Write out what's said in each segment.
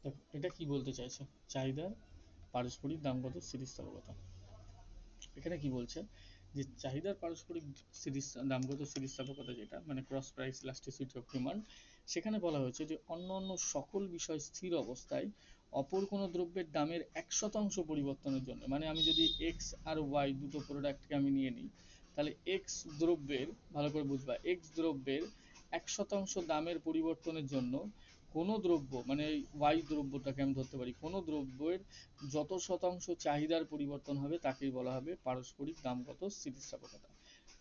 দেখো এটা কি বলতে চাইছে, চাহিদার পারস্পরিক দামগত স্থিতিস্থাপকতা। এখানে কি বলছে যে চাহিদার পারস্পরিক দামগত স্থিতিস্থাপকতা, যেটা মানে cross price elasticity of demand, সেখানে বলা হয়েছে যে অন্য অন্য সকল বিষয় স্থির অবস্থায় অপর কোনো দ্রব্যের দামের 1% পরিবর্তনের জন্য, মানে আমি যদি এক্স আর ওয়াই দুটো প্রোডাক্টকে আমি নিয়ে নিই, তাহলে এক্স দ্রব্যের, ভালো করে বুঝবা, এক্স দ্রব্যের 1% দামের পরিবর্তনের জন্য কোনো দ্রব্য, মানে ওয়াই দ্রব্যটাকে আমি ধরতে পারি, কোনো দ্রব্যের যত শতাংশ চাহিদার পরিবর্তন হবে তাকেই বলা হবে পারস্পরিক দামগত স্থিতিস্থাপকতা,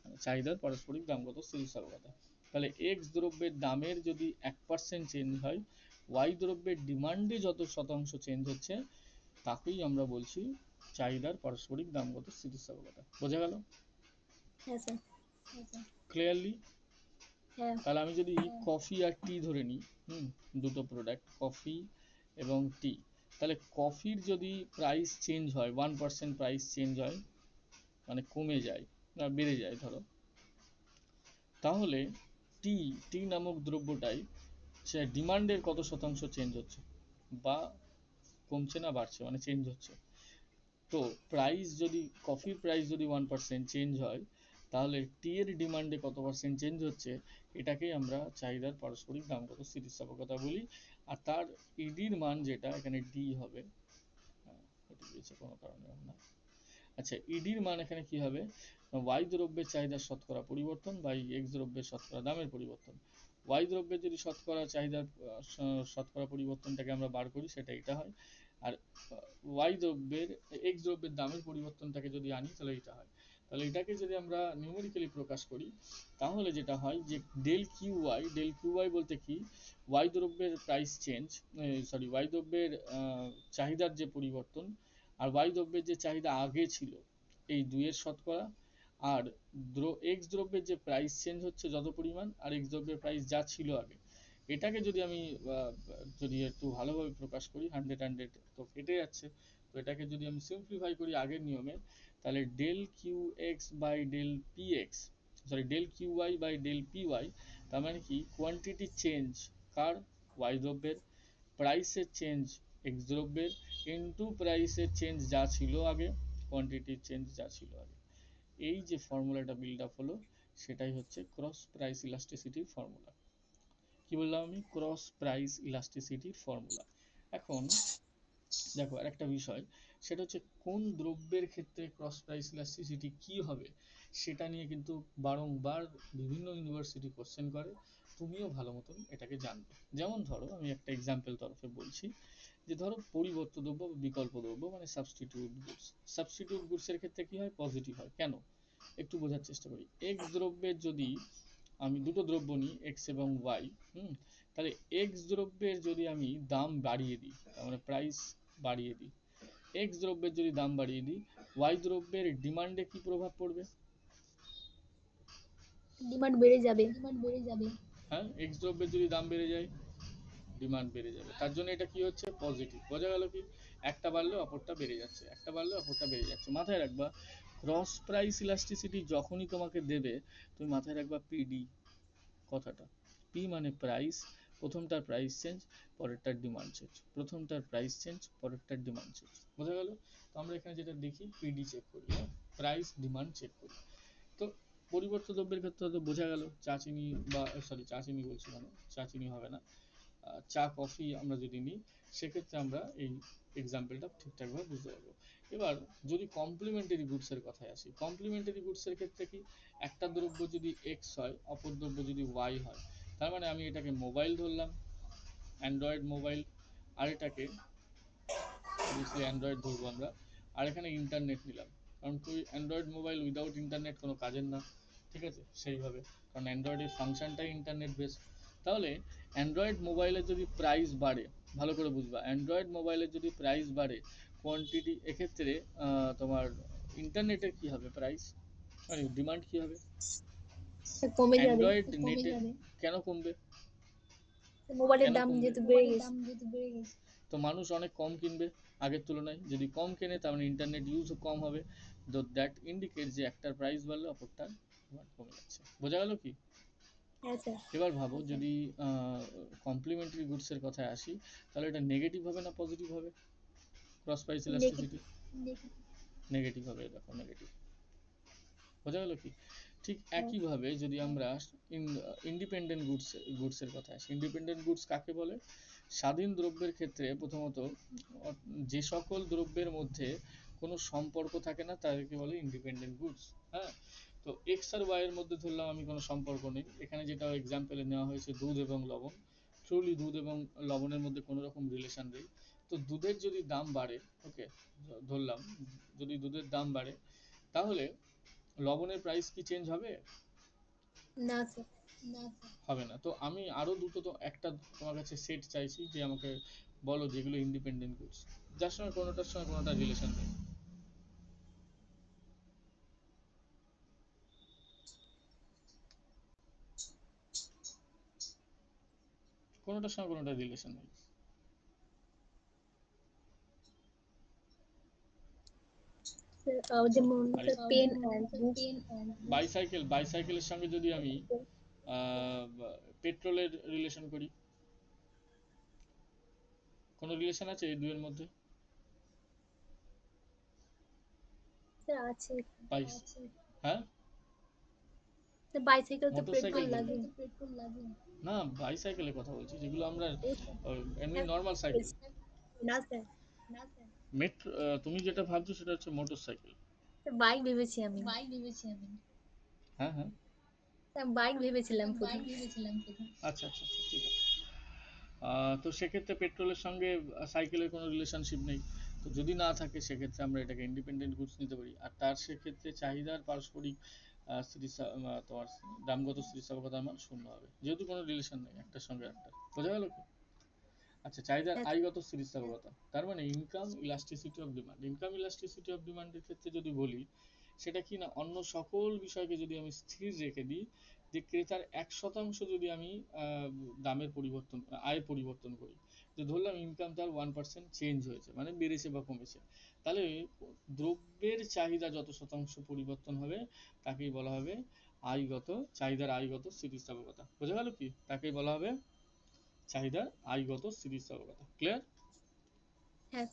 মানে চাহিদার পারস্পরিক দামগত স্থিতিস্থাপকতা। তাহলে এক্স দ্রব্যের দামের যদি 1% চেঞ্জ হয়, ওয়াই দ্রব্যের ডিমান্ডে যত শতাংশ চেঞ্জ হচ্ছে তাকেই আমরা বলছি চাহিদার পারস্পরিক দামগত স্থিতিস্থাপকতা। বোঝা গেল হ্যাঁ স্যার। ক্লিয়ারলি? হ্যাঁ। তাহলে আমি যদি কফি আর টি ধরে নিই, দুটো প্রোডাক্ট কফি এবং টি, তাহলে কফির যদি প্রাইস চেঞ্জ হয়, 1% প্রাইস চেঞ্জ হয়, মানে কমে যায় না বেড়ে যায় ধরো, তাহলে টি টি নামক দ্রব্যটাই সে ডিমান্ডের কত শতাংশ চেঞ্জ হচ্ছে, বা কমছে না বাড়ছে, মানে চেঞ্জ হচ্ছে। তো প্রাইস যদি, কফির প্রাইস যদি 1% চেঞ্জ হয়, তাহলে টি এর ডিমান্ডে কত পার্সেন্ট চেঞ্জ হচ্ছে, এটাকেই আমরা চাহিদার পারস্পরিক দামগত স্থিতিস্থাপকতা বলি। আর তার ইডির মান যেটা এখানে ডি হবে, এটা দিয়েছে কোনো কারণে না, আচ্ছা ইডির মান এখানে কি হবে, ওয়াই দ্রব্যের চাহিদার শতকরা পরিবর্তন বাই এক্স দ্রব্যের শতকরা দামের পরিবর্তন। ওয়াই দ্রব্যের যদি শতকরা চাহিদার শতকরা পরিবর্তনটাকে আমরা বার করি, সেটা এটা হয়। আর ওয়াই দ্রব্যের, এক্স দ্রব্যের দামের পরিবর্তনটাকে যদি আনি, তাহলে এটা হয়। তাহলে এটাকে যদি আমরা নিউমেরিক্যালি প্রকাশ করি, তাহলে যেটা হয় যে ডেল কিউ ওয়াই বলতে কি, ওয়াই দ্রব্যের প্রাইস চেঞ্জ, সরি ওয়াই দ্রব্যের চাহিদার যে পরিবর্তন, আর ওয়াই দ্রব্যের যে চাহিদা আগে ছিল, এই দুইয়ের শতকরা, আর এক্স দ্রব্যের যে প্রাইস চেঞ্জ হচ্ছে যত পরিমাণ, আর এক্স দ্রব্যের প্রাইস যা ছিল আগে, এটাকে যদি আমি যদি একটু ভালোভাবে প্রকাশ করি, হান্ড্রেড হান্ড্রেড তো কেটে যাচ্ছে, তো এটাকে যদি আমি সিম্পলিফাই করি আগের নিয়মে, তাহলে del Q X by del P X, sorry del Q Y by del P Y, তার মানে কি কোয়ান্টিটি চেঞ্জ কার, ওয়াই দ্রব্যের, প্রাইসের চেঞ্জ এক্স দ্রব্যের, ইনটু প্রাইসের চেঞ্জ যা ছিল আগে, কোয়ান্টিটির চেঞ্জ যা ছিল আগে। এই যে ফর্মুলাটা বিল্ড আপ হলো, সেটাই হচ্ছে ক্রস প্রাইস ইলাস্টিসিটির ফর্মুলা। কি বললাম আমি, ক্রস প্রাইস ইলাস্টিসিটির ফর্মুলা। এখন দেখো আরেকটা বিষয়, সেটা হচ্ছে কোন দ্রব্যের ক্ষেত্রে ক্রস প্রাইস ইলাস্টিসিটি কি হবে, সেটা নিয়ে কিন্তু বারংবার বিভিন্ন ইউনিভার্সিটি কোশ্চেন করে, তুমিও ভালো মতন এটাকে জানবে। যেমন ধরো আমি একটা এক্সাম্পল তরফে বলছি, যে ধরো পরিবর্ত দ্রব্য বা বিকল্প দ্রব্য, মানে সাবস্টিটিউট গুডস, সাবস্টিটিউট গুডসের ক্ষেত্রে কি হয়, পজিটিভ হয় কেন, একটু বোঝার চেষ্টা করি। এক্স দ্রব্যের যদি আমি দুটো দ্রব্য নিই এক্স এবং ওয়াই, হুম, তাহলে এক্স দ্রব্যের যদি আমি দাম বাড়িয়ে দিই, তার মানে প্রাইস বাড়িয়ে দিই, এক্স দ্রব্যের যদি দাম বাড়িয়ে দিই, ওয়াই দ্রব্যের ডিমান্ডে কি প্রভাব পড়বে, ডিমান্ড বেড়ে যাবে। হ্যাঁ এক্স দ্রব্যের যদি দাম বেড়ে যায়, ডিমান্ড বেড়ে যাবে, তার জন্য এটা কি হচ্ছে, পজিটিভ। বোঝা গেল কি, একটা বাড়লে অপরটা বেড়ে যাচ্ছে, একটা বাড়লে অপরটা বেড়ে যাচ্ছে। মাথায় রাখবা, ক্রস প্রাইস ইলাস্টিসিটি যখনই তোমাকে দেবে, তুমি মাথায় রাখবা পিডি কথাটা। পি মানে প্রাইস, প্রথমটার প্রাইস চেঞ্জ, পরেরটার ডিমান্ড চেঞ্জ, প্রথমটার প্রাইস চেঞ্জ, পরেরটার ডিমান্ড চেঞ্জ। বোঝা গেল? তো আমরা এখানে যেটা দেখি, পিডি চেক করি, হ্যাঁ, প্রাইস ডিমান্ড চেক করি। তো পরিবর্তিত দ্রব্যের ক্ষেত্রে তো বোঝা গেল, চা চিনি বা সরি চা চিনি বলছি মানে চা চিনি হবে না, চা কফি আমরা যদি নিই, সেক্ষেত্রে আমরা এই এক্সাম্পলটা ঠিকঠাকভাবে বুঝতে পারবো। এবার যদি কমপ্লিমেন্টারি গুডসের কথায় আসি, কমপ্লিমেন্টারি গুডসের ক্ষেত্রে কি, একটা দ্রব্য যদি এক্স হয়, অপর দ্রব্য যদি ওয়াই হয়, তার মানে আমি এটাকে মোবাইল ধরলাম, অ্যান্ড্রয়েড মোবাইল, আর এটাকে অবভিয়াসলি অ্যান্ড্রয়েড ধরবো আমরা, আর এখানে ইন্টারনেট নিলাম, কারণ তুই অ্যান্ড্রয়েড মোবাইল উইদাউট ইন্টারনেট কোনো কাজের না, ঠিক আছে সেইভাবে, কারণ অ্যান্ড্রয়েডের ফাংশনটাই ইন্টারনেট বেস। তাহলে অ্যান্ড্রয়েড মোবাইলের যদি প্রাইস বাড়ে, ভালো করে বুঝবা, অ্যান্ড্রয়েড মোবাইলের যদি প্রাইস বাড়ে, কোয়ান্টিটি এক্ষেত্রে তোমার ইন্টারনেটের কি হবে প্রাইস, মানে ডিমান্ড কি হবে, কমে যাবে। অ্যান্ড্রয়েড নেটে কেন কমবে, মোবাইলের কেন দাম কমবে, যেহেতু বেড়ে গেছে। তো মানুষ অনেক কম কিনবে আগের তুলনায়, যদি কম কেনে তার মানে ইন্টারনেট ইউজও কম হবে, তো দ্যাট ইন্ডিকেট যে একটার প্রাইস বাড়লে অপরটার ডিমান্ড কমে যাচ্ছে। বোঝা গেল কি? হ্যাঁ স্যার। এবার ভাবো যদি কমপ্লিমেন্টারি গুডসের কথায় আসি, তাহলে এটা নেগেটিভ হবে না পজিটিভ হবে? Cross price elasticity negative. Negative হবে, দেখো নেগেটিভ। বোঝা গেল কি? ঠিক হ্যাঁ একইভাবে যদি আমরা ইন্ডিপেন্ডেন্ট গুডসের কথা আসি, ইন্ডিপেন্ডেন্ট গুডস কাকে বলে? স্বাধীন দ্রব্যের ক্ষেত্রে প্রথমত যে সকল দ্রব্যের মধ্যে কোনো সম্পর্ক থাকে না তাদেরকে বলে ইন্ডিপেন্ডেন্ট গুডস। হ্যাঁ, তো এক্স আর ওয়াই এর মধ্যে ধরলাম আমি কোনো সম্পর্ক নেই, এখানে যেটা এক্সাম্পলে নেওয়া হয়েছে দুধ এবং লবণ, ট্রুলি দুধ এবং লবণের মধ্যে কোনো রকম রিলেশন নেই। তো দুধের যদি দাম বাড়ে, ওকে, ধরলাম যদি দুধের দাম বাড়ে, তাহলে লবণের প্রাইস কি চেঞ্জ হবে? না স্যার। হবে না। তো আমি আরো দুটো, তো একটা তোমার কাছে সেট চাইছি যে আমাকে বলো যেগুলো ইন্ডিপেন্ডেন্ট গুডস, যার সঙ্গে কোনোটার সঙ্গে কোনোটা রিলেশন নেই, কোনোটার সঙ্গে কোনোটা রিলেশন নেই। স্যার যেমন আরে স্যার পেন অ্যান্ড বুক। বাইসাইকেলের সঙ্গে যদি আমি পেট্রোলের রিলেশন করি, কোনো রিলেশন আছে এই দুয়ের মধ্যে? স্যার আছে। বাইস হ্যাঁ, স্যার বাইসাইকেল তো মোটরসাইকেল পেট্রোল বলবো, লাগে। না বাইসাইকেলের কথা বলছি যেগুলো আমরা ও স্যার। এমনি হ্যাঁ নর্মাল সাইকেল। বলছি। না স্যার। মেট্রো, তুমি যেটা ভাবছো সেটা হচ্ছে মোটরসাইকেল। স্যার বাইক ভেবেছি আমি। হ্যাঁ হ্যাঁ, স্যার বাইক ভেবেছিলাম প্রথম। আচ্ছা আচ্ছা আচ্ছা, ঠিক আছে। তো সেক্ষেত্রে পেট্রোলের সঙ্গে সাইকেলের কোনো রিলেশনশিপ নেই। তো যদি না থাকে সেক্ষেত্রে আমরা এটাকে ইন্ডিপেন্ডেন্ট গুডস নিতে পারি, আর তার সেক্ষেত্রে চাহিদার পারস্পরিক তোমার দামগত স্থিতিস্থাপকতার মান শূন্য হবে, যেহেতু কোনো রিলেশন নেই একটার সঙ্গে একটা। বোঝা গেল কি? আচ্ছা, চাহিদার হ্যাঁ আইগত স্থিতিস্থাপকতা, তার মানে income elasticity of demand. Income elasticity of ডিমান্ডের ক্ষেত্রে যদি বলি, সেটা কি না, অন্য সকল বিষয়কে যদি আমি স্থির রেখে দিই, যে ক্রেতার 1% যদি আমি দামের পরিবর্তন, আয়ের পরিবর্তন করি, যে ধরলাম ইনকাম তার 1% চেঞ্জ হয়েছে, মানে বেড়েছে বা কমেছে, তাহলে দ্রব্যের চাহিদা যত শতাংশ পরিবর্তন হবে তাকেই বলা হবে আয়গত, চাহিদার আয়গত স্থিতিস্থাপকতা। বোঝা গেল কি? তাকেই বলা হবে চাহিদার আয়গত স্থিতিস্থাপকতা। ক্লিয়ার? হ্যাঁ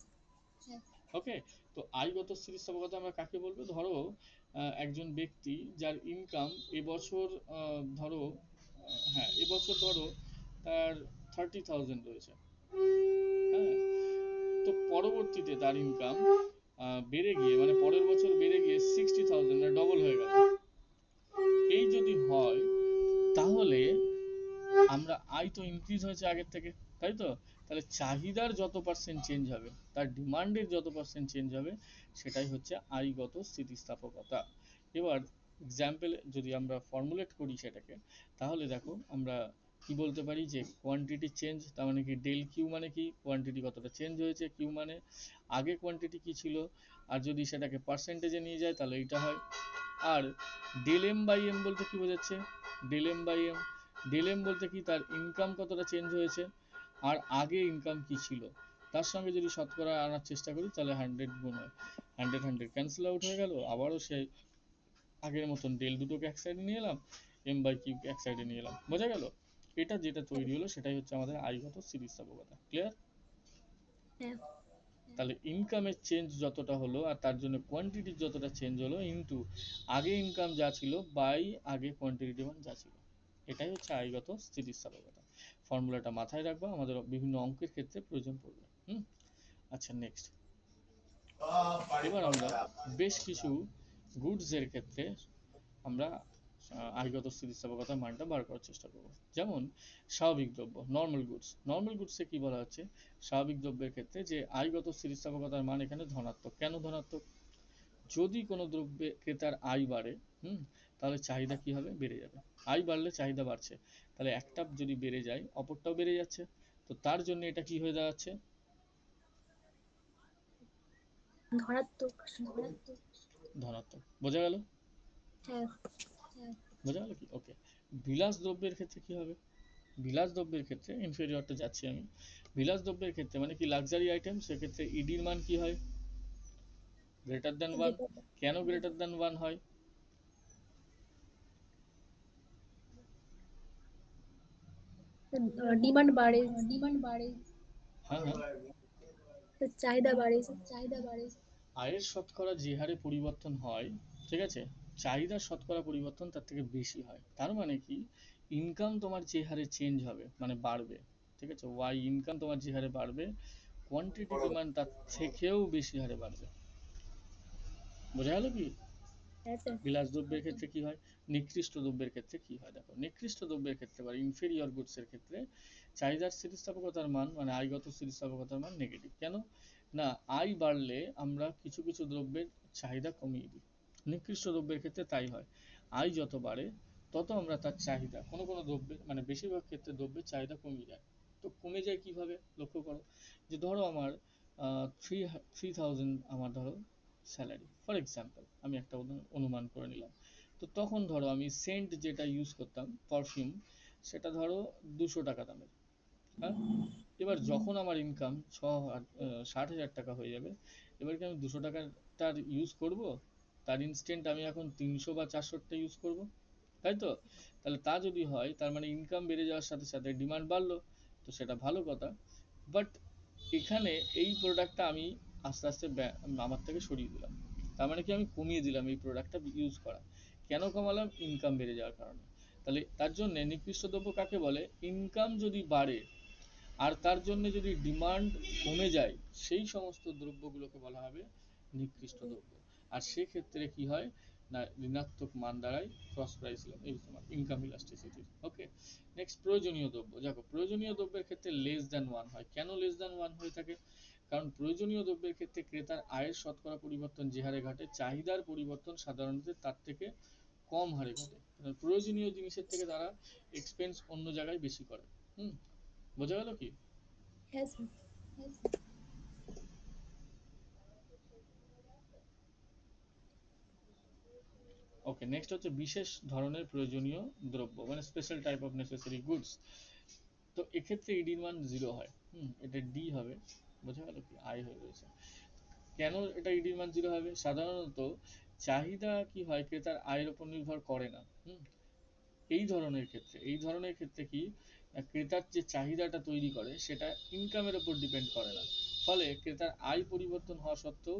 ওকে। তো আয়গত স্থিতিস্থাপকতা আমরা কাকে বলবো? ধরো একজন ব্যক্তি যার ইনকাম এবছর ধরো হ্যাঁ এবছর ধরো তার 30,000 রয়েছে। হ্যাঁ, তো পরবর্তীতে তার ইনকাম বেড়ে গিয়ে, মানে পরের বছর বেড়ে গিয়ে 60,000, মানে ডবল হয়ে গেল। এই যদি হয়, তাহলে আমরা আয় তো ইনক্রিজ হয়েছে আগের থেকে, তাই তো? তাহলে চাহিদার যত পার্সেন্ট চেঞ্জ হবে, তার ডিমান্ডের যত পার্সেন্ট চেঞ্জ হবে, সেটাই হচ্ছে আয়গত স্থিতিস্থাপকতা। এবার এক্সাম্পল যদি আমরা ফর্মুলেট করি সেটাকে, তাহলে দেখো আমরা কি বলতে পারি, যে কোয়ান্টিটি চেঞ্জ, তার মানে কি ডেল কিউ, মানে কি কোয়ান্টিটি কতটা চেঞ্জ হয়েছে, কিউ মানে আগে কোয়ান্টিটি কি ছিল, আর যদি সেটাকে পার্সেন্টেজে নিয়ে যায় তাহলে এইটা হয়। আর ডেল এম বাই এম বলতে কি বোঝাচ্ছে? Del M by M, del M বলতে কি তার ইনকাম কতটা চেঞ্জ হয়েছে, আর আগে ইনকাম কি ছিল, তার সঙ্গে যদি শতকরা আনার চেষ্টা করি তাহলে 100 গুণ হয়। 100 ক্যান্সেল আউট হয়ে গেল, আবারও সেই আগের মতন ডেল দুটোকে এক সাইডে নিয়ে এলাম, এম বাই কিউকে এক সাইডে নিয়ে এলাম। বোঝা গেল? এটা যেটা তৈরি হলো সেটাই হচ্ছে আমাদের আয়গত স্থিতিস্থাপকতা। ক্লিয়ার? হ্যাঁ তাহলে ইনকামের চেঞ্জ যতটা হলো আর তার জন্য কোয়ান্টিটি যতটা চেঞ্জ হলো, ইনটু আগে ইনকাম যা ছিল বাই আগে কোয়ান্টিটি ডিমান্ড যা ছিল, এটাই হচ্ছে আয়গত স্থিতিস্থাপকতা। ফর্মুলাটা মাথায় রাখবা, আমাদের বিভিন্ন অঙ্কের ক্ষেত্রে প্রয়োজন পড়বে। হুম, আচ্ছা নেক্সট। এবার আমরা বেশ কিছু গুডস এর ক্ষেত্রে আমরা আয়গত স্থিতিস্থাপকতার মানটা বার করার চেষ্টা করব। যেমন স্বাভাবিক দ্রব্য, নর্মাল গুডস। নর্মাল গুডসে কি বলা হচ্ছে? স্বাভাবিক দ্রব্যের ক্ষেত্রে যে আয়গত স্থিতিস্থাপকতার মান এখানে ধনাত্মক। কেন ধনাত্মক? যদি কোনো দ্রব্যে ক্রেতার আয় বাড়ে, হুম, তাহলে চাহিদা কি হবে? বেড়ে যাবে। আয় বাড়লে চাহিদা বাড়ছে, তাহলে একটা যদি বেড়ে যায় অপরটাও বেড়ে যাচ্ছে, তো তার জন্য এটা কি হয়ে দাঁড়াচ্ছে? ধনাত্মক। ধনাত্মক। বোঝা গেল? হ্যাঁ বোঝা গেল কি? ওকে। বিলাস দ্রব্যের ক্ষেত্রে কি হবে? বিলাস দ্রব্যের ক্ষেত্রে ইনফেরিয়রটা যাচ্ছি আমি। বিলাস দ্রব্যের ক্ষেত্রে মানে কি লাক্সারি আইটেম, সেক্ষেত্রে ইডির মান কি হয়? Greater than one. গ্রেটার। কেন গ্রেটার দ্যান ওয়ান হয়? ডিমান্ড বাড়ে, হ্যাঁ হ্যাঁ, তো চাহিদা বাড়ে। আয়ের শতকরা যে হারে পরিবর্তন হয়, ঠিক আছে, চাহিদার শতকরা পরিবর্তন তার থেকে বেশি হয়। তার মানে কি, ইনকাম তোমার যে হারে চেঞ্জ হবে মানে বাড়বে, ঠিক আছে, ওয়াই ইনকাম তোমার যে হারে বাড়বে, কোয়ান্টিটি ডিমান্ড তার থেকেও বেশি হারে বাড়বে। বোঝা গেল কি? হ্যাঁ স্যার। বিলাস দ্রব্যের ক্ষেত্রে কি হয়, নিকৃষ্ট দ্রব্যের ক্ষেত্রে কি হয়, দেখো নিকৃষ্ট দ্রব্যের ক্ষেত্রে বা ইনফেরিয়র গুডস এর ক্ষেত্রে চাহিদার স্থিতিস্থাপকতার মান মানে আয়গত স্থিতিস্থাপকতার মান নেগেটিভ। কেন না, আয় বাড়লে আমরা কিছু কিছু দ্রব্যের চাহিদা কমিয়ে দিই, নিকৃষ্ট দ্রব্যের ক্ষেত্রে তাই হয়, আয় যত বাড়ে তত আমরা তার চাহিদা কোনো কোনো দ্রব্যের মানে বেশিরভাগ ক্ষেত্রে দ্রব্যের চাহিদা কমিয়ে যায়। তো কমে যায় কিভাবে, লক্ষ্য করো, যে ধরো আমার থ্রি 3000 আমার ধরো স্যালারি, ফর এক্সাম্পল আমি একটা অনুমান করে নিলাম। তো তখন ধরো আমি সেন্ট যেটা ইউজ করতাম পারফিউম, সেটা ধরো 200 টাকা দামের। হ্যাঁ, এবার যখন আমার ইনকাম 60,000 টাকা হয়ে যাবে, এবার কি আমি 200 টাকার ইউজ করব, তার ইনস্ট্যান্ট আমি এখন 300 বা 400টা ইউজ করব, তাই তো? তাহলে তা যদি হয় তার মানে ইনকাম বেড়ে যাওয়ার সাথে সাথে ডিমান্ড বাড়লো, তো সেটা ভালো কথা। বাট এখানে এই প্রোডাক্টটা আমি আস্তে আস্তে আমার থেকে সরিয়ে দিলাম, তার মানে কি আমি কমিয়ে দিলাম এই প্রোডাক্টটা ইউজ করা। কেন কমালাম, ইনকাম বেড়ে যাওয়ার কারণে। তাহলে তার জন্য নিকৃষ্ট দ্রব্য কাকে বলে, ইনকাম যদি বাড়ে আর তার জন্য যদি ডিমান্ড কমে যায়, সেই সমস্ত দ্রব্যগুলোকে বলা হবে নিকৃষ্ট দ্রব্য। আর সেক্ষেত্রে কি হয় না, ঋণাত্মক মান দাঁড়ায় ক্রস প্রাইস, এই তোমার ইনকাম ইলাস্টিসিটি। ওকে, নেক্সট প্রয়োজনীয় দ্রব্য। দেখো প্রয়োজনীয় দ্রব্যের ক্ষেত্রে লেস দ্যান ওয়ান হয়। কেন লেস দ্যান ওয়ান হয়ে থাকে, কারণ প্রয়োজনীয় দ্রব্যের ক্ষেত্রে ক্রেতার আয়ের শতকরা পরিবর্তন যে হারে ঘটে, চাহিদার পরিবর্তন সাধারণত তার থেকে কম হারে ঘটে। প্রয়োজনীয় জিনিসের থেকে তারা এক্সপেন্স অন্য জায়গায় বেশি করে। হুম, বোঝা গেল কি? হ্যাঁ স্যার। ওকে, নেক্সট হচ্ছে বিশেষ ধরনের প্রয়োজনীয় দ্রব্য মানে special type of necessary goods. তো এক্ষেত্রে ইডির মান 0 হয়। এটা ডি হবে। বোঝা গেল কি, আই হয়ে রয়েছে। কেন এটা ইডির মান 0 হবে, সাধারণত চাহিদা কি হয় ক্রেতার আয়ের উপর নির্ভর করে না। এই ধরনের ক্ষেত্রে কি, ক্রেতার যে চাহিদাটা তৈরি করে সেটা ইনকামের উপর ডিপেন্ড করে না। ফলে ক্রেতার আয় পরিবর্তন হওয়া সত্ত্বেও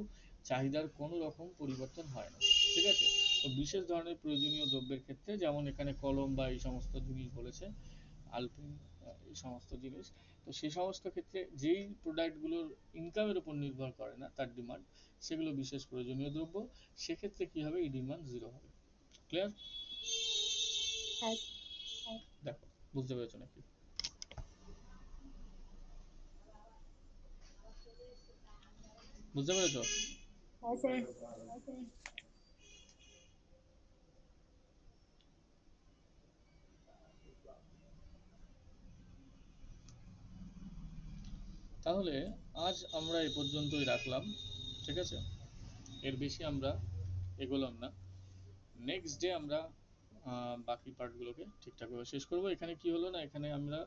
চাহিদার কোনো রকম পরিবর্তন হয় না। ঠিক আছে? তো বিশেষ ধরনের প্রয়োজনীয় দ্রব্যের ক্ষেত্রে যেমন এখানে কলম বা এই সমস্ত জিনিস বলেছে, আলপিন, এই সমস্ত জিনিস, তো সেই সমস্ত ক্ষেত্রে যেই প্রোডাক্টগুলোর ইনকামের উপর নির্ভর করে না তার ডিমান্ড, সেগুলো বিশেষ প্রয়োজনীয় দ্রব্য। সেক্ষেত্রে কি হবে, এই ডিমান্ড 0 হবে। ক্লিয়ার? হ্যাঁ দেখো, বুঝতে পেরেছো নাকি? বুঝতে পেরেছো? হ্যাঁ স্যার। তাহলে আজ আমরা এ পর্যন্তই রাখলাম, ঠিক আছে? এর বেশি আমরা এগোলাম না। নেক্সট ডে আমরা বাকি পার্টগুলোকে ঠিকঠাকভাবে শেষ করব। এখানে কি হলো না, এখানে আমরা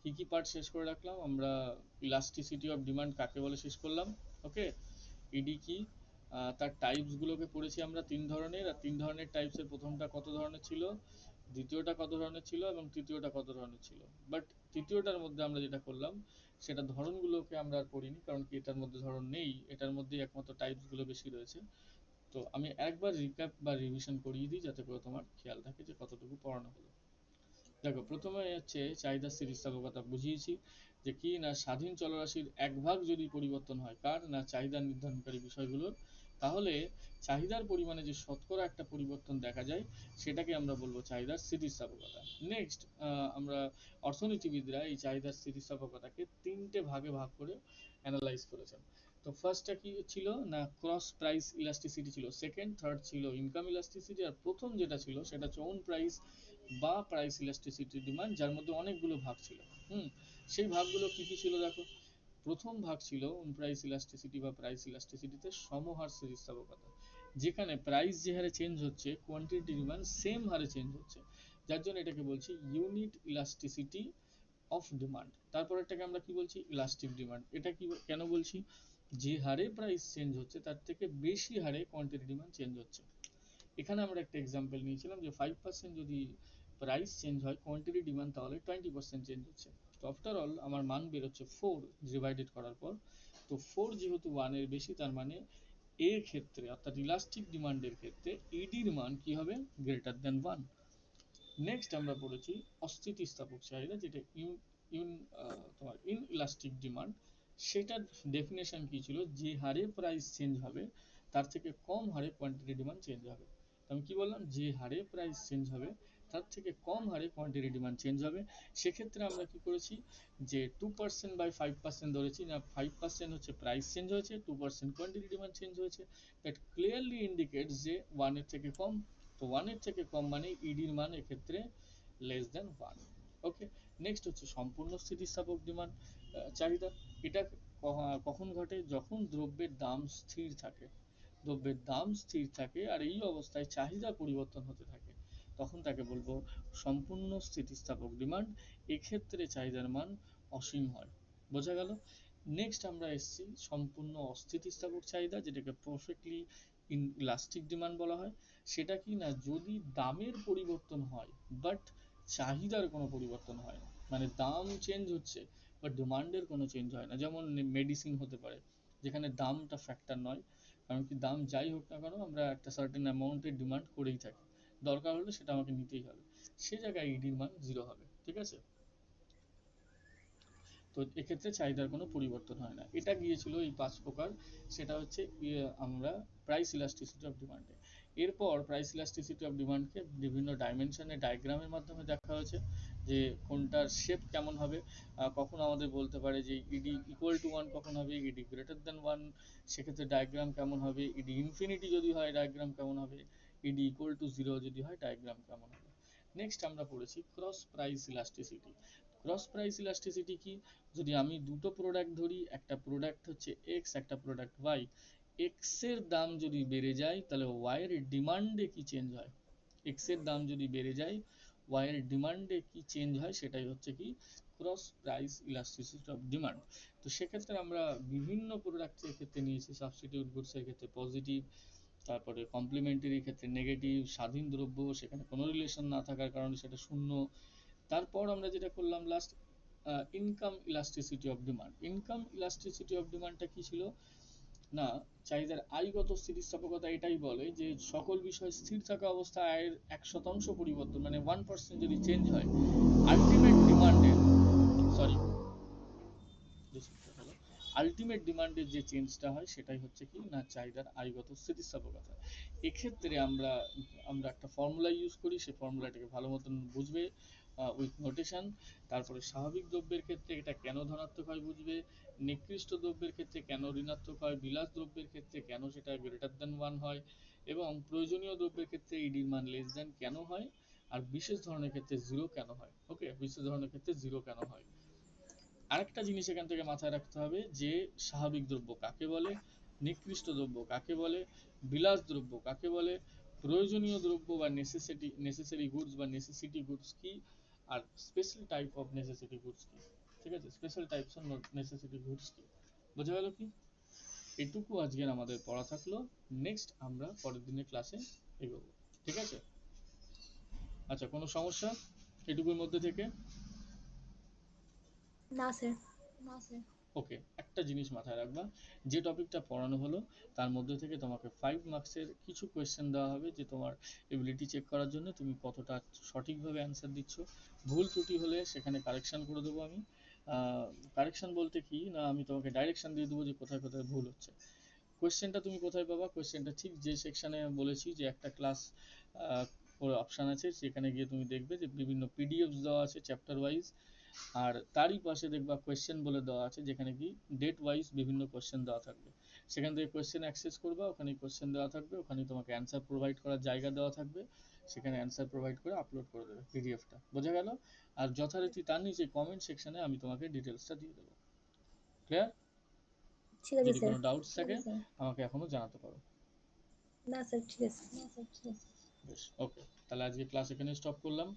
কি কি পার্ট শেষ করে রাখলাম, আমরা ইলাস্টিসিটি অফ ডিমান্ড কাকে বলে শেষ করলাম। ওকে, ইডি কি, তার টাইপস গুলোকে পড়েছি আমরা 3 ধরনের, আর 3 ধরনের টাইপসের প্রথমটা কত ধরনের ছিল, দ্বিতীয়টা কত ধরনের ছিল এবং তৃতীয়টা কত ধরনের ছিল। বাট তৃতীয়টার মধ্যে আমরা যেটা করলাম সেটা ধরনগুলোকে আমরা আর পড়িনি, কারণ কি এটার মধ্যে ধরন নেই, এটার মধ্যে একমাত্র টাইপস গুলো বেশি রয়েছে। তো আমি একবার রিক্যাপ বা রিভিশন করিয়ে দিই যাতে করে তোমার খেয়াল থাকে যে কতটুকু পড়ানো হলো। দেখো প্রথমে হচ্ছে চাহিদা স্থিতিস্থাপকতা বুঝিয়েছি, যে কি না স্বাধীন চলরাশির এক ভাগ যদি পরিবর্তন হয় কার না চাহিদা নির্ধারণকারী বিষয়গুলোর, তাহলে চাহিদার পরিমাণে যে শতকরা একটা পরিবর্তন দেখা যায় সেটাকে আমরা বলবো চাহিদার স্থিতিস্থাপকতা। নেক্সট, আমরা অর্থনীতিবিদরা এই চাহিদার স্থিতিস্থাপকতাকে 3টে ভাগে ভাগ করে অ্যানালাইজ করেছেন। তো ফার্স্টটা কি ছিল না, ক্রস প্রাইস ইলাস্টিসিটি ছিল, সেকেন্ড থার্ড ছিল ইনকাম ইলাস্টিসিটি, আর প্রথম যেটা ছিল সেটা হচ্ছে ওন প্রাইস বা প্রাইস ইলাস্টিসিটি ডিমান্ড, যার মধ্যে অনেকগুলো ভাগ ছিল। হুম, সেই ভাগগুলো কি কি ছিল দেখো। প্রথম ভাগ ছিল প্রাইস ইলাস্টিসিটি বা প্রাইস ইলাস্টিসিটিতে সমহার স্থিতিস্থাপকতা, যেখানে প্রাইস যে হারে চেঞ্জ হচ্ছে কোয়ান্টিটি ডিমান্ড সেম হারে চেঞ্জ হচ্ছে, যার জন্য এটাকে বলছি ইউনিট ইলাস্টিসিটি অফ ডিমান্ড। তারপর এটাকে আমরা কি বলছি, ইলাস্টিক ডিমান্ড। এটা কি কেন বলছি, যে হারে প্রাইস চেঞ্জ হচ্ছে তার থেকে বেশি হারে কোয়ান্টিটি ডিমান্ড চেঞ্জ হচ্ছে। এখানে আমরা একটা এক্সাম্পল নিয়েছিলাম যে 5% যদি প্রাইস চেঞ্জ হয়, কোয়ান্টিটি ডিমান্ড তাহলে 20% চেঞ্জ হচ্ছে। তো আফটার অল আমার মান বেরোচ্ছে 4 ডিভাইডেড করার পর। তো 4 যেহেতু 1 এর বেশি, তার মানে এর ক্ষেত্রে অর্থাৎ ইলাস্টিক ডিমান্ডের ক্ষেত্রে ইডির মান কি হবে, গ্রেটার দেন 1। নেক্সট আমরা পড়েছি অস্থিতিস্থাপক চাহিদা, যেটা তোমার ইন ইলাস্টিক ডিমান্ড। সেটার ডেফিনেশন কি ছিল, যে হারে প্রাইস চেঞ্জ হবে তার থেকে কম হারে কোয়ান্টিটি ডিমান্ড চেঞ্জ হবে। আমি কি বললাম, যে হারে প্রাইস চেঞ্জ হবে তার থেকে কম হারে কোয়ান্টিটি ডিমান্ড চেঞ্জ হবে। সেক্ষেত্রে আমরা কি করেছি, যে 2% বাই 5% ধরেছি, না 5% হচ্ছে প্রাইস চেঞ্জ হয়েছে, 2% কোয়ান্টিটি ডিমান্ড চেঞ্জ হয়েছে। দ্যাট ক্লিয়ারলি ইন্ডিকেটস যে 1 এর থেকে কম। তো 1 এর থেকে কম মানে ইডির মান এক্ষেত্রে লেস দেন 1। ওকে। নেক্সট হচ্ছে সম্পূর্ণ স্থিতিস্থাপক ডিমান্ড চাহিদা। এটা কখন ঘটে, যখন দ্রব্যের দাম স্থির থাকে। দ্রব্যের দাম স্থির থাকে আর এই অবস্থায় চাহিদা পরিবর্তন হতে থাকে, তখন তাকে বলবো সম্পূর্ণ স্থিতিস্থাপক ডিমান্ড। এক্ষেত্রে চাহিদার মান অসীম হয়। বোঝা গেল? নেক্সট আমরা এসেছি সম্পূর্ণ অস্থিতিস্থাপক চাহিদা, যেটাকে পারফেক্টলি ইলাস্টিক ডিমান্ড বলা হয়। সেটা কি না, যদি দামের পরিবর্তন হয় বাট চাহিদার কোনো পরিবর্তন হয় না, মানে দাম চেঞ্জ হচ্ছে বাট ডিমান্ডের কোনো চেঞ্জ হয় না। যেমন মেডিসিন হতে পারে, যেখানে দামটা ফ্যাক্টর নয়, কারণ কি দাম যাই হোক না কেন আমরা একটা সার্টেন অ্যামাউন্টের ডিমান্ড করেই থাকি, দরকার হলে সেটা আমাকে নিতেই হবে। সে জায়গায় ইডির মান 0 হবে। ঠিক আছে? তো এক্ষেত্রে চাহিদার কোনো পরিবর্তন হয় না। এটা গিয়েছিল এই 5 প্রকার। সেটা হচ্ছে আমরা প্রাইস ইলাস্টিসিটি অফ ডিমান্ডে। এরপর প্রাইস ইলাস্টিসিটি অফ ডিমান্ডকে বিভিন্ন ডাইমেনশনে ডায়াগ্রামের মাধ্যমে দেখা হয়েছে, যে কোনটার শেপ কেমন হবে। কখন আমাদের বলতে পারে যে ইডি ইকুয়াল টু 1 কখন হবে, ইডি গ্রেটার দেন 1 সেক্ষেত্রে ডায়াগ্রাম কেমন হবে, ইডি ইনফিনিটি যদি হয় ডায়াগ্রাম কেমন হবে, ইডি ইকুয়াল টু 0 যদি হয় ডায়াগ্রাম কেমন হবে। নেক্সট আমরা পড়েছি cross price elasticity. Cross price elasticity কি, যদি আমি দুটো প্রোডাক্ট ধরি, একটা প্রোডাক্ট হচ্ছে এক্স, একটা প্রোডাক্ট ওয়াই, এক্স এর দাম যদি বেড়ে যায় তাহলে ওয়াই এর ডিমান্ডে কি চেঞ্জ হয়, এক্স এর দাম যদি বেড়ে যায় ওয়াই এর ডিমান্ডে কি চেঞ্জ হয়, সেটাই হচ্ছে কি cross price elasticity of demand. তো সেক্ষেত্রে আমরা বিভিন্ন প্রোডাক্টের ক্ষেত্রে নিয়েছি, সাবস্টিটিউট গুডস এর ক্ষেত্রে পজিটিভ, তারপরে কমপ্লিমেন্টারি ক্ষেত্রে নেগেটিভ, স্বাধীন দ্রব্য সেখানে কোনো রিলেশন না থাকার কারণে সেটা শূন্য। তারপর আমরা যেটা করলাম last, income elasticity of demand. Income elasticity of ডিমান্ডটা কি ছিল না, চাহিদার আয়গত স্থিতিস্থাপকতা এটাই বলে যে সকল বিষয় স্থির থাকা অবস্থায় আয়ের 1% পরিবর্তন মানে 1% যদি চেঞ্জ হয়, আলটিমেট ডিমান্ডের, সরি আলটিমেট ডিমান্ডের যে চেঞ্জটা হয় সেটাই হচ্ছে কি না চাহিদার আয়গত স্থিতিস্থাপকতা। এক্ষেত্রে আমরা আমরা একটা ফর্মুলা ইউজ করি, সেই ফর্মুলাটাকে ভালো মতন বুঝবে উইথ নোটেশন। তারপরে স্বাভাবিক দ্রব্যের ক্ষেত্রে এটা কেন ধনাত্মক হয় বুঝবে, নিকৃষ্ট দ্রব্যের ক্ষেত্রে কেন ঋণাত্মক হয়, বিলাস দ্রব্যের ক্ষেত্রে কেন সেটা গ্রেটার দেন 1 হয়, এবং প্রয়োজনীয় দ্রব্যের ক্ষেত্রে ইডির মান লেস দেন কেন হয়, আর বিশেষ ধরনের ক্ষেত্রে 0 কেন হয়। ওকে, বিশেষ ধরনের ক্ষেত্রে 0 কেন হয়। আরেকটা জিনিস এখান থেকে মাথায় রাখতে হবে যে স্বাভাবিক দ্রব্য কাকে বলে, নিকৃষ্ট দ্রব্য কাকে বলে, বিলাস দ্রব্য কাকে বলে, প্রয়োজনীয় দ্রব্য বা নেসেসারি গুডস বা নেসেসিটি গুডস কি, আর special type of necessity goods কি। ঠিক আছে, special types of necessity goods কি। বোঝা গেল কি? এটুকু আজকের আমাদের পড়া থাকলো। নেক্সট আমরা পরের দিনের ক্লাসে এগোবো। ঠিক আছে? আচ্ছা, কোনো সমস্যা এটুকুর মধ্যে থেকে? না স্যার। ওকে, একটা জিনিস মাথায় রাখবা, যে টপিকটা পড়ানো হলো তার মধ্যে থেকে তোমাকে 5 মার্কসের কিছু কোয়েশ্চেন দেওয়া হবে, যে তোমার এবিলিটি চেক করার জন্য তুমি কতটা সঠিকভাবে অ্যান্সার দিচ্ছ। ভুল ত্রুটি হলে সেখানে কারেকশন করে দেবো আমি। কারেকশন বলতে কি না, আমি তোমাকে ডাইরেকশন দিয়ে দেবো যে কোথায় কোথায় ভুল হচ্ছে। কোয়েশ্চেনটা তুমি কোথায় পাবা, কোয়েশ্চেনটা ঠিক যে সেকশানে বলেছি যে একটা ক্লাস অপশান আছে, সেখানে গিয়ে তুমি দেখবে যে বিভিন্ন পিডিএফস দেওয়া আছে চ্যাপ্টার ওয়াইজ, আর তারই পাশে দেখবা কোয়েশ্চেন বলে দেওয়া আছে, যেখানে কি ডেট ওয়াইজ বিভিন্ন কোয়েশ্চেন দেওয়া থাকবে। সেখান থেকে কোয়েশ্চেন অ্যাক্সেস করবা, ওখানে কোয়েশ্চেন দেওয়া থাকবে, ওখানে তোমাকে অ্যান্সার প্রোভাইড করার জায়গা দেওয়া থাকবে, সেখানে অ্যান্সার প্রোভাইড করে আপলোড করে দেবে পিডিএফটা। বোঝা গেল? আর যথারীতি তার নিচে কমেন্ট সেকশনে আমি তোমাকে ডিটেলসটা দিয়ে দেবো। ক্লিয়ার? ঠিক আছে যদি স্যার। কোনো ডাউটস থাকে আমাকে এখনো জানাতে পারো। না স্যার, ঠিক আছে। বেশ, ওকে, তাহলে আজকে ক্লাস এখানে স্টপ করলাম।